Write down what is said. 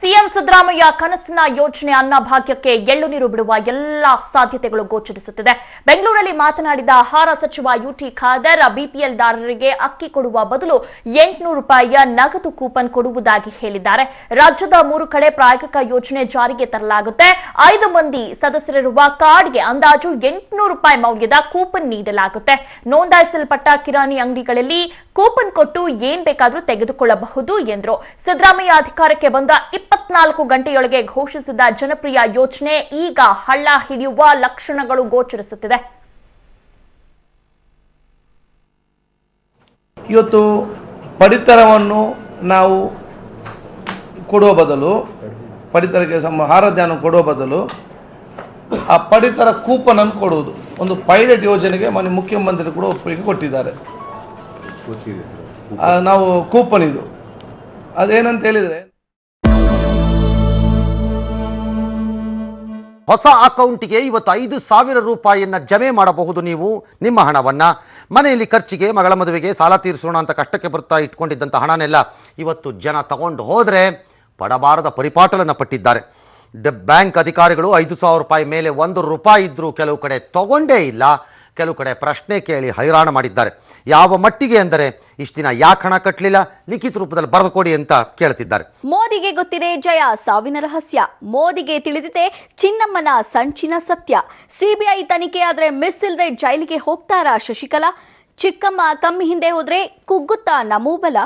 CM Siddaramaiah ಕನಸಿನ ಯೋಜನೆ ಅನ್ನಭಾಗ್ಯಕ್ಕೆ ಎಳ್ಳು ನೀರು ಬಿಡುವ ಎಲ್ಲಾ ಸಾಧ್ಯತೆಗಳು ಗೋಚರಿಸುತ್ತಿದೆ. ಬೆಂಗಳೂರಲ್ಲಿ ಮಾತನಾಡಿದ ಆಹಾರ ಸಚಿವ ಯುಟಿ ಖಾದರ್, ಬಿಪಿಎಲ್ದಾರರಿಗೆ ಅಕ್ಕಿ ಕೊಡುವ ಬದಲು 800 ರೂಪಾಯಿಯ ನಗದು ಕೂಪನ್ ಕೊಡುವುದಾಗಿ ಹೇಳಿದ್ದಾರೆ. ರಾಜ್ಯದ 3 ಕಡೆ ಪ್ರಾಯೋಗಿಕ ಯೋಜನೆ ಜಾರಿಗೆ ತರಲಾಗುತ್ತೆ. 5 ಮಂದಿ ಸದಸ್ಯರಿರುವ ಕಾರ್ಡ್ಗೆ ಅಂದಾಜು 800 ರೂಪಾಯಿ ಮೌಲ್ಯದ ಕೂಪನ್ ನೀಡಲಾಗುತ್ತೆ. ನೋಂದಾಯಿಸಲ್ಪಟ್ಟ ಕಿರಾಣಿ ಅಂಗಡಿಗಳಲ್ಲಿ ಕೂಪನ್ ಕೊಟ್ಟು ಏನ್ ಬೇಕಾದರೂ ತೆಗೆದುಕೊಳ್ಳಬಹುದು ಎಂದರು. ಸಿದ್ದರಾಮಯ್ಯ ಅಧಿಕಾರಕ್ಕೆ ಬಂದ 24 ಗಂಟೆಯೊಳಗೆ ಘೋಷಿಸಿದ ಜನಪ್ರಿಯ ಯೋಜನೆ ಈಗ ಹಳ್ಳ ಹಿಡಿಯುವ ಲಕ್ಷಣಗಳು ಗೋಚರಿಸುತ್ತಿದೆ. ಇವತ್ತು ಪಡಿತರವನ್ನು ನಾವು ಕೊಡುವ ಬದಲು ಪಡಿತರಕ್ಕೆ ಆಹಾರಧಾನ್ಯ ಕೊಡುವ ಬದಲು ಆ ಪಡಿತರ ಕೂಪನ್ ಅನ್ನು ಕೊಡುವುದು ಒಂದು ಪೈಲಟ್ ಯೋಜನೆಗೆ ಮಾನ್ಯ ಮುಖ್ಯಮಂತ್ರಿ ಕೂಡ ಒಪ್ಪಿಗೆ ಕೊಟ್ಟಿದ್ದಾರೆ. ನಾವು ಕೂಪನ್ ಇದು ಅದೇನಂತ ಹೇಳಿದರೆ, ಹೊಸ ಅಕೌಂಟಿಗೆ ಇವತ್ತು 5,000 ರೂಪಾಯಿಯನ್ನು ಜಮೆ ಮಾಡಬಹುದು. ನೀವು ನಿಮ್ಮ ಹಣವನ್ನು ಮನೆಯಲ್ಲಿ ಖರ್ಚಿಗೆ, ಮಗಳ ಮದುವೆಗೆ, ಸಾಲ ತೀರಿಸೋಣ ಅಂತ ಕಷ್ಟಕ್ಕೆ ಬರ್ತಾ ಇಟ್ಕೊಂಡಿದ್ದಂಥ ಹಣನೆಲ್ಲ ಇವತ್ತು ಜನ ತಗೊಂಡು ಹೋದರೆ ಪಡಬಾರದ ಪರಿಪಾಟಲನ್ನು ಪಟ್ಟಿದ್ದಾರೆ. ಬ್ಯಾಂಕ್ ಅಧಿಕಾರಿಗಳು 5,000 ರೂಪಾಯಿ ಮೇಲೆ 1 ರೂಪಾಯಿ ಇದ್ದರೂ ಕೆಲವು ಕಡೆ ತಗೊಂಡೇ ಇಲ್ಲ, ಕೆಲವು ಕಡೆ ಪ್ರಶ್ನೆ ಕೇಳಿ ಹೈರಾಣ ಮಾಡಿದ್ದಾರೆ. ಯಾವ ಮಟ್ಟಿಗೆ ಅಂದರೆ ಇಷ್ಟು ದಿನ ಯಾಕೆ ಹಣ ಕಟ್ಟಲಿಲ್ಲ, ಲಿಖಿತ ರೂಪದಲ್ಲಿ ಬರೆದು ಕೊಡಿ ಅಂತ ಕೇಳ್ತಿದ್ದಾರೆ. ಮೋದಿಗೆ ಗೊತ್ತಿದೆ ಜಯ ಸಾವಿನ ರಹಸ್ಯ, ಮೋದಿಗೆ ತಿಳಿದಿದೆ ಚಿನ್ನಮ್ಮನ ಸಂಚಿನ ಸತ್ಯ. ಸಿಬಿಐ ತನಿಖೆ ಆದ್ರೆ ಮಿಸ್ ಇಲ್ಲದೆ ಜೈಲಿಗೆ ಹೋಗ್ತಾರಾ ಶಶಿಕಲಾ? ಚಿಕ್ಕಮ್ಮ ಕಮ್ಮಿ ಹಿಂದೆ ಹೋದ್ರೆ ಕುಗ್ಗುತ್ತಾ ನಮೂಬಲ.